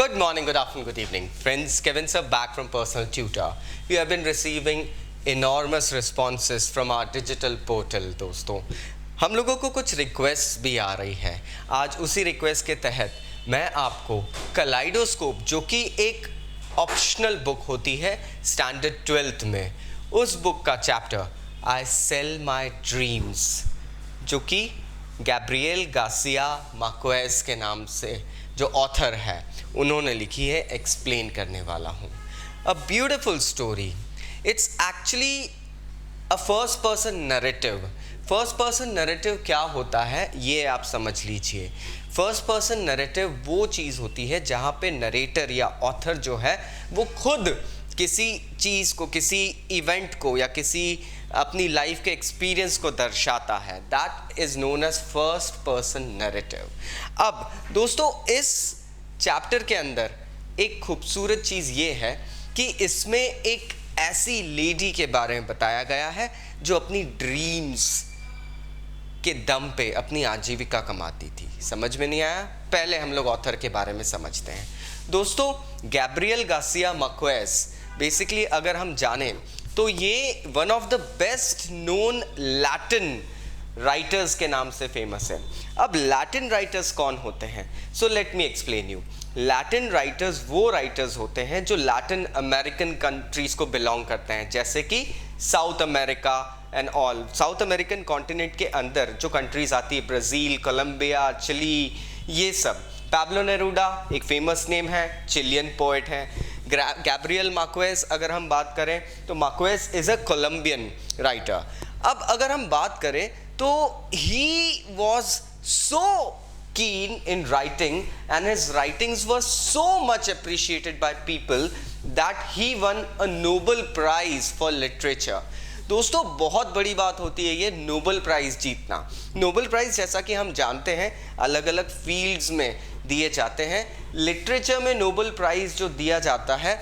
Good morning, good afternoon, good evening. Friends, Kevin sir back from Personal Tutor. We have been receiving enormous responses from our digital portal दोस्तों. हम लोगों को कुछ request भी आ रही है. आज उसी रिक्वेस्ट के तहत मैं आपको कलाइडोस्कोप, जो कि एक ऑप्शनल बुक होती है स्टैंडर्ड 12th में, उस बुक का chapter I sell my dreams, जो कि गैब्रियल गार्सिया मार्क्वेज के नाम से जो ऑथर है उन्होंने लिखी है, एक्सप्लेन करने वाला हूँ. A beautiful story. It's actually a first person narrative. First person narrative क्या होता है ये आप समझ लीजिए. फर्स्ट पर्सन नरेटिव वो चीज़ होती है जहाँ पे नरेटर या ऑथर जो है वो खुद किसी चीज़ को, किसी इवेंट को या किसी अपनी लाइफ के एक्सपीरियंस को दर्शाता है. That is known as first person narrative. अब दोस्तों इस चैप्टर के अंदर एक खूबसूरत चीज़ ये है कि इसमें एक ऐसी लेडी के बारे में बताया गया है जो अपनी ड्रीम्स के दम पे अपनी आजीविका कमाती थी. समझ में नहीं आया? पहले हम लोग ऑथर के बारे में समझते हैं. दोस्तों गैब्रियल गार्सिया मार्क्वेज बेसिकली अगर हम जानें तो ये one of the best known Latin writers के नाम से फेमस है. अब लैटिन राइटर्स कौन होते हैं? So let me explain you. Latin writers वो राइटर्स होते हैं जो लैटिन अमेरिकन कंट्रीज को बिलोंग करते हैं, जैसे कि south America and all. South American continent के अंदर जो कंट्रीज आती है, ब्राज़ील, कोलंबिया, चिली, ये सब. पैब्लो नेरूडा एक फेमस नेम है, चिलियन पोएट है. गैब्रियल मार्क्वेज अगर हम बात करें तो Marquez is a Colombian writer. अब अगर हम बात करें तो he was so keen in writing and his writings were so much appreciated by people that he won a Nobel Prize for literature. दोस्तों बहुत बड़ी बात होती है ये नोबेल प्राइज़ जीतना. नोबेल प्राइज़ जैसा कि हम जानते हैं अलग अलग फील्ड्स में दिए जाते हैं. लिटरेचर में नोबेल प्राइज़ जो दिया जाता है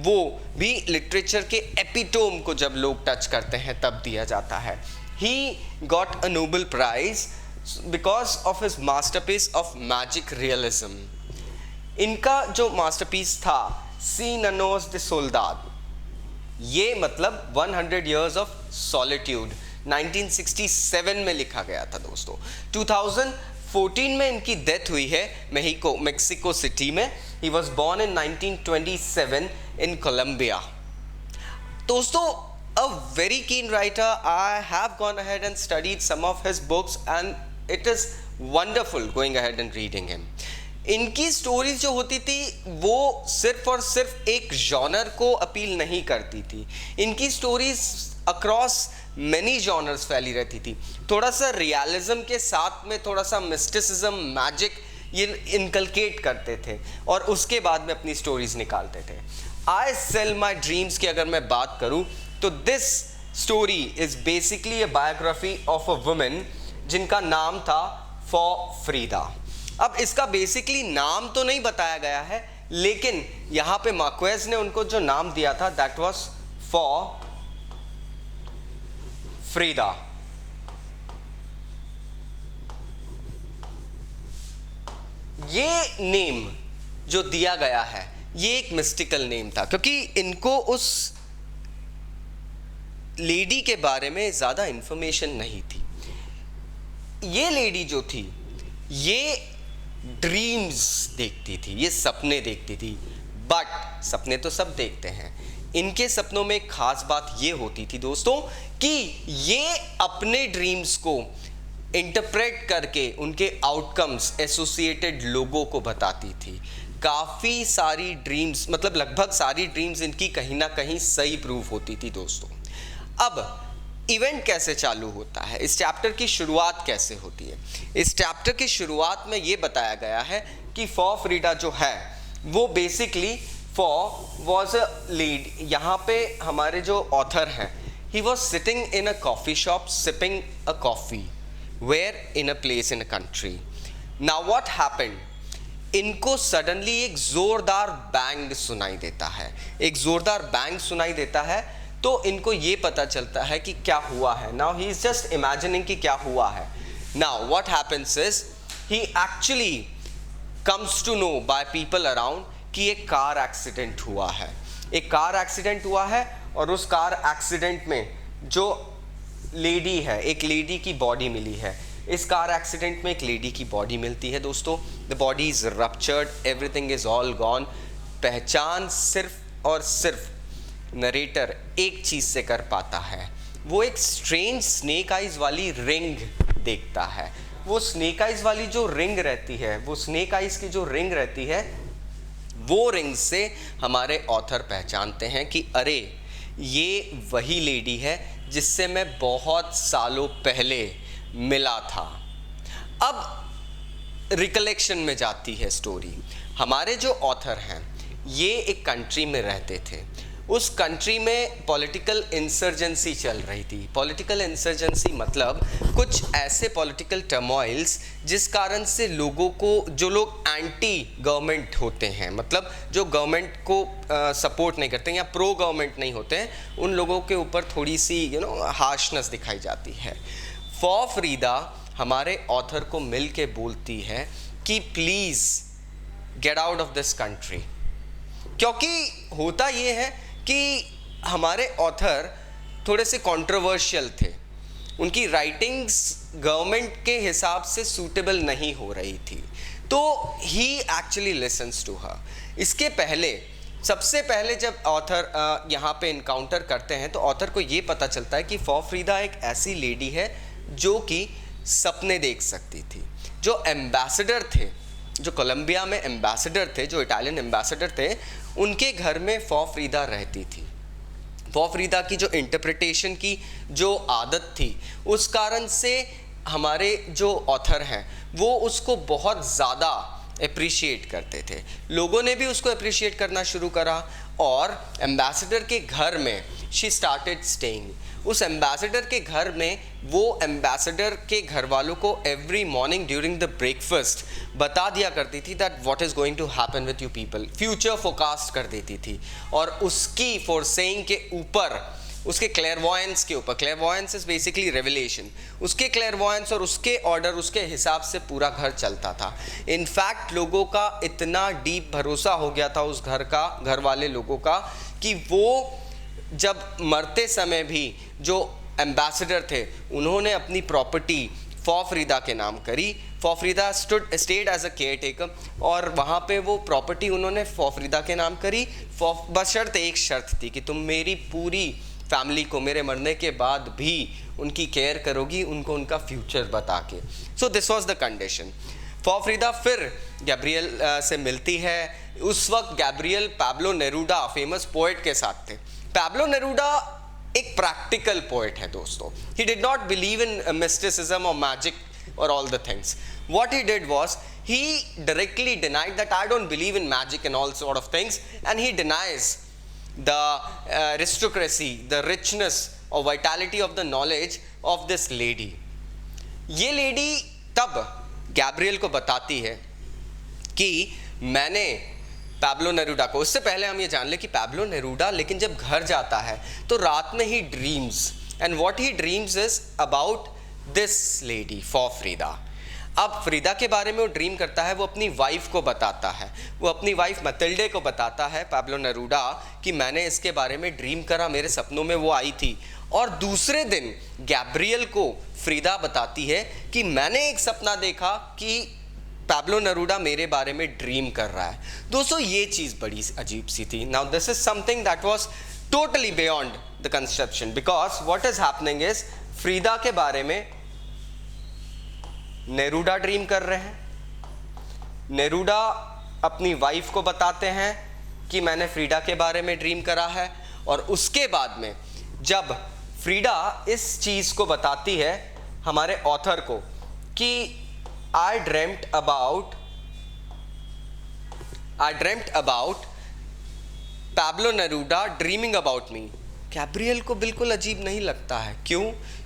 वो भी लिटरेचर के एपिटोम को जब लोग टच करते हैं तब दिया जाता है. He got a Nobel Prize because of his masterpiece of magic realism. इनका जो मास्टरपीस था सीन अनोस द सोल्दाद, ये मतलब 100 years of solitude 1967 में लिखा गया था दोस्तों. 2014 में इनकी डेथ हुई है मेक्सिको सिटी में. He was born in 1927 in Colombia. दोस्तों a very keen writer. I have gone ahead and studied some of his books and it is wonderful going ahead and reading him. इनकी stories जो होती थी वो सिर्फ और सिर्फ एक जॉनर को अपील नहीं करती थी. इनकी स्टोरीज अक्रॉस मैनी जॉनर्स फैली रहती थी. थोड़ा सा रियलिज्म के साथ में थोड़ा सा मिस्टिसिज्म, मैजिक ये इनकलकेट करते थे और उसके बाद में अपनी स्टोरीज निकालते थे. आई सेल माई ड्रीम्स की अगर मैं बात करूँ तो this story is basically a biography of a women जिनका नाम था फॉर फ्रीदा. अब इसका बेसिकली नाम तो नहीं बताया गया है, लेकिन यहाँ पे मार्क्वेज ने उनको जो नाम दिया था दैट वाज फॉर फ्रीदा. ये नेम जो दिया गया है ये एक मिस्टिकल नेम था, क्योंकि इनको उस लेडी के बारे में ज़्यादा इंफॉर्मेशन नहीं थी. ये लेडी जो थी ये ड्रीम्स देखती थी, ये सपने देखती थी. बट सपने तो सब देखते हैं, इनके सपनों में एक खास बात ये होती थी दोस्तों कि ये अपने ड्रीम्स को इंटरप्रेट करके उनके आउटकम्स एसोसिएटेड लोगों को बताती थी. काफ़ी सारी ड्रीम्स, मतलब लगभग सारी ड्रीम्स इनकी कहीं ना कहीं सही प्रूव होती थी दोस्तों. अब इवेंट कैसे चालू होता है, इस चैप्टर की शुरुआत कैसे होती है? इस चैप्टर की शुरुआत में ये बताया गया है कि फॉर फ्रीडा जो है वो basically for was a lead. यहाँ पे हमारे जो ऑथर हैं, he was sitting in a coffee shop sipping a coffee where in a place in a country. Now what happened, इनको सडनली एक ज़ोरदार बैंग सुनाई देता है. एक ज़ोरदार बैंग सुनाई देता है तो इनको ये पता चलता है कि क्या हुआ है. Now he is just imagining कि क्या हुआ है. Now what happens is he actually comes to know by people around कि एक कार एक्सीडेंट हुआ है, एक कार एक्सीडेंट हुआ है और उस कार एक्सीडेंट में जो लेडी है, एक लेडी की बॉडी मिली है। इस कार एक्सीडेंट में एक लेडी की बॉडी मिलती है दोस्तों। The body is ruptured, everything is all gone. पहचान सिर्फ और सिर्फ नरेटर एक चीज से कर पाता है, वो एक स्ट्रेंज स्नेक आइज वाली रिंग देखता है। वो स्नेक आइज वाली जो रिंग रहती है, वो स्नेक आइज की जो रिंग रहती है, वो रिंग से हमारे ऑथर पहचानते हैं कि अरे ये वही लेडी है जिससे मैं बहुत सालों पहले मिला था। अब रिकलेक्शन में जाती है स्टोरी। हमारे जो ऑथर हैं ये एक कंट्री में रहते थे। उस कंट्री में पॉलिटिकल इंसर्जेंसी चल रही थी। पॉलिटिकल इंसर्जेंसी मतलब कुछ ऐसे पॉलिटिकल टर्मोइल्स जिस कारण से लोगों को, जो लोग एंटी गवर्नमेंट होते हैं, मतलब जो गवर्नमेंट को सपोर्ट नहीं करते या प्रो गवर्नमेंट नहीं होते हैं, उन लोगों के ऊपर थोड़ी सी हार्शनेस दिखाई जाती है। फरीदा हमारे ऑथर को मिल के बोलती है कि please get out of this country, क्योंकि होता ये है कि हमारे ऑथर थोड़े से कंट्रोवर्शियल थे। उनकी राइटिंग्स गवर्नमेंट के हिसाब से सूटेबल नहीं हो रही थी, तो ही एक्चुअली लिसन्स टू हर। इसके पहले, सबसे पहले जब ऑथर यहाँ पे इनकाउंटर करते हैं तो ऑथर को ये पता चलता है कि फरीदा एक ऐसी लेडी है जो कि सपने देख सकती थी। जो एम्बेसडर थे, जो कोलंबिया में एम्बेसडर थे, जो इटालियन एम्बेसडर थे, उनके घर में फरीदा रहती थी। फरीदा की जो इंटरप्रिटेशन की जो आदत थी, उस कारण से हमारे जो ऑथर हैं वो उसको बहुत ज़्यादा अप्रिशिएट करते थे। लोगों ने भी उसको अप्रिशिएट करना शुरू करा और एम्बेसडर के घर में शी स्टार्टेड स्टेइंग। उस एम्बेसडर के घर में वो एम्बेसडर के घर वालों को every morning during the breakfast बता दिया करती थी that what is going to happen with you people. Future forecast कर देती थी और उसकी फोरसेइंग के ऊपर, उसके क्लेयरवॉयंस के ऊपर, क्लेयरवॉयंस इज बेसिकली रेवलेशन, उसके क्लेयरवॉयंस और उसके ऑर्डर, उसके हिसाब से पूरा घर चलता था। इनफैक्ट लोगों का इतना डीप भरोसा हो गया था उस घर का, घर वाले लोगों का, कि वो जब मरते समय भी जो एम्बेसडर थे उन्होंने अपनी प्रॉपर्टी फरीदा के नाम करी। Farida stayed as a caretaker और वहाँ पे वो प्रॉपर्टी उन्होंने फरीदा के नाम करी, बशर्ते एक शर्त थी कि तुम मेरी पूरी फैमिली को मेरे मरने के बाद भी उनकी केयर करोगी, उनको उनका फ्यूचर बता के। So this was the condition. Farida फिर गैब्रियल से मिलती है। उस वक्त गैब्रियल पैब्लो नेरूडा फेमस पोएट के साथ थे। पैब्लो नेरूडा एक प्रैक्टिकल पोएट है दोस्तों। He did not believe in mysticism or magic or all the things. What he did was he directly denied that I don't believe in magic and all sort of things, and he denies the aristocracy, the richness or vitality of the knowledge of this lady. ये lady तब Gabriel को बताती है कि मैंने Pablo Neruda को, उससे पहले हम ये जान लें कि पैब्लो नेरूडा लेकिन जब घर जाता है तो रात में he dreams, and what he dreams is about this lady Frida. अब फ्रीदा के बारे में वो ड्रीम करता है, वो अपनी वाइफ को बताता है, वो अपनी वाइफ मतिल्डे को बताता है पैब्लो नेरूडा कि मैंने इसके बारे में ड्रीम करा, मेरे सपनों में वो आई थी। और दूसरे दिन गैब्रियल को फ्रीदा बताती है कि मैंने एक सपना देखा कि पैब्लो नेरूडा मेरे बारे में ड्रीम कर रहा है। दोस्तों ये चीज़ बड़ी अजीब सी थी। Now this is something that was totally beyond the conception, because what is happening is Frida के बारे में नेरूडा ड्रीम कर रहे हैं। नेरूडा अपनी वाइफ को बताते हैं कि मैंने फ्रीडा के बारे में ड्रीम करा है, और उसके बाद में जब फ्रीडा इस चीज़ को बताती है हमारे ऑथर को कि I dreamt about Pablo Neruda dreaming about me, Gabriel को बिल्कुल अजीब नहीं लगता है। क्यों?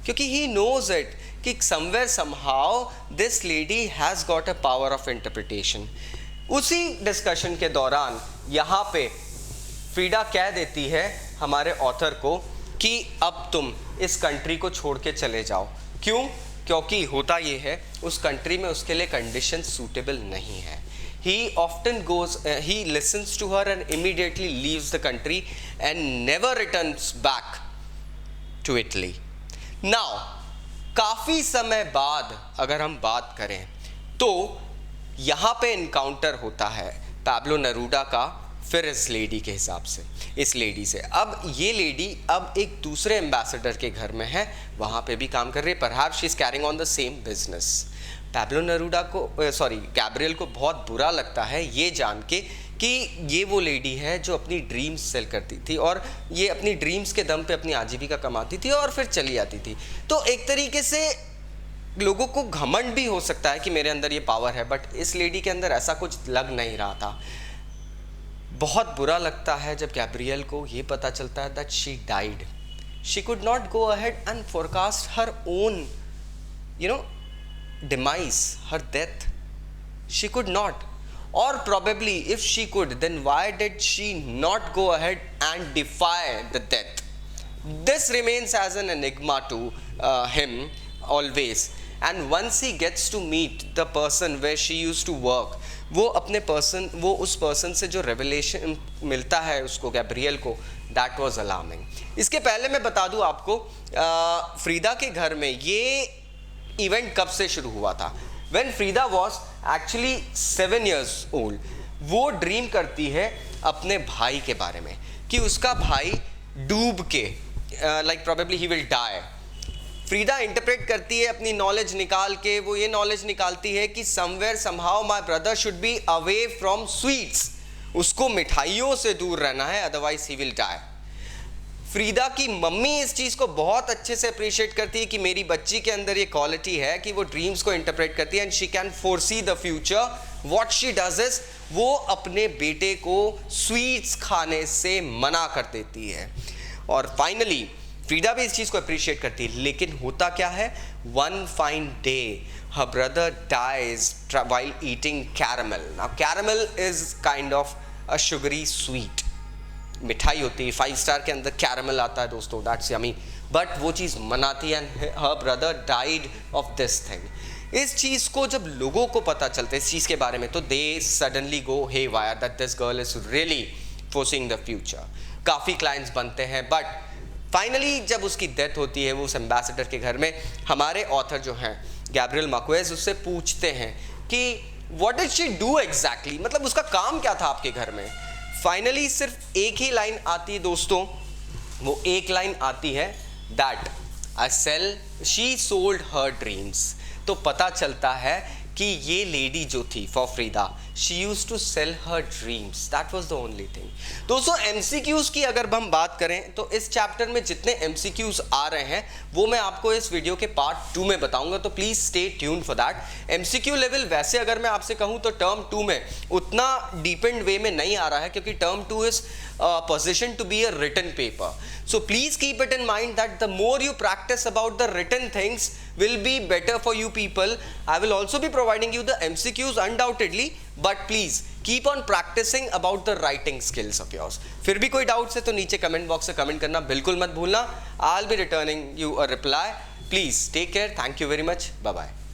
क्योंकि he knows it कि somewhere somehow this lady has got a power of interpretation। उसी डिस्कशन के दौरान यहाँ पे फ्रीडा कह देती है हमारे ऑथर को कि अब तुम इस कंट्री को छोड़ के चले जाओ। क्यों? क्योंकि होता ये है उस कंट्री में उसके लिए कंडीशन सूटेबल नहीं है। he often goes, he listens to her and immediately leaves the country and never returns back to Italy. Now, काफ़ी समय बाद अगर हम बात करें तो यहाँ पे इनकाउंटर होता है पैब्लो नेरूडा का, फिर इस लेडी के हिसाब से, इस लेडी से। अब ये लेडी अब एक दूसरे एम्बेसडर के घर में है, वहाँ पे भी काम कर रही है, perhaps she is carrying on the same business. Pablo Neruda को गैब्रियल को बहुत बुरा लगता है ये जान के कि ये वो लेडी है जो अपनी ड्रीम्स सेल करती थी और ये अपनी ड्रीम्स के दम पे अपनी आजीविका कमाती थी और फिर चली जाती थी। तो एक तरीके से लोगों को घमंड भी हो सकता है कि मेरे अंदर ये पावर है, बट इस लेडी के अंदर ऐसा कुछ लग नहीं रहा था। बहुत बुरा लगता है जब गैब्रियल को ये पता चलता है that she died. She could not go ahead and forecast her own demise, her death. She could not, or probably if she could, then why did she not go ahead and defy the death? This remains as an enigma to him always. And once he gets to meet the person where she used to work, वो उस person से जो revelation मिलता है उसको, Gabriel को, that was alarming. इसके पहले मैं बता दूं आपको, फ्रीदा के घर में ये इवेंट कब से शुरू हुआ था। When Frida was actually 7 years old, वो ड्रीम करती है अपने भाई के बारे में कि उसका भाई डूब के like probably he will die. Frida interpret करती है अपनी नॉलेज निकाल के, वो ये नॉलेज निकालती है कि somewhere somehow my brother should be away from sweets, उसको मिठाइयों से दूर रहना है, अदरवाइज ही विल डाई। फ्रीदा की मम्मी इस चीज़ को बहुत अच्छे से अप्रिशिएट करती है कि मेरी बच्ची के अंदर ये क्वालिटी है कि वो ड्रीम्स को इंटरप्रेट करती है and she can foresee the future. What she does is, वो अपने बेटे को स्वीट्स खाने से मना कर देती है। और फाइनली फ्रीदा भी इस चीज़ को अप्रिशिएट करती है, लेकिन होता क्या है, one fine day her brother dies while eating caramel. Now caramel is kind of a sugary sweet, मिठाई होती है, 5 स्टार के अंदर कैरमल आता है दोस्तों, दैट्स यमी, बट वो चीज़ मनाती है and her brother died of this thing. इस चीज़ को जब लोगों को पता चलता है इस चीज़ के बारे में, तो they suddenly go haywire that this girl is really forcing the future. काफ़ी क्लाइंट्स बनते हैं, बट फाइनली जब उसकी डेथ होती है वो उस एम्बेसडर के घर में, हमारे ऑथर जो हैं गैब्रियल मार्क्वेज उससे पूछते हैं कि what did she do exactly, मतलब उसका काम क्या था आपके घर में। फाइनली सिर्फ एक ही लाइन आती है दोस्तों, वो एक लाइन आती है that she sold her dreams. तो पता चलता है कि ये लेडी जो थी for Frida, she used to sell her dreams, that was the only thing. दोस्तों एमसीक्यूज की अगर हम बात करें तो इस चैप्टर में जितने एमसीक्यूज आ रहे हैं वो मैं आपको इस वीडियो के पार्ट 2 में बताऊंगा, तो please stay tuned for that. MCQ level वैसे अगर मैं आपसे कहूं तो टर्म 2 में उतना डीपेंड वे में नहीं आ रहा है, क्योंकि term 2 is position to be a written paper. So please keep it in mind that the more you practice about the written things will be better for you people. I will also be providing you the MCQs undoubtedly, but please keep on practicing about the writing skills of yours. फिर भी कोई doubts है तो नीचे comment box से comment करना बिल्कुल मत भूलना. I'll be returning you a reply. Please take care. Thank you very much. Bye bye.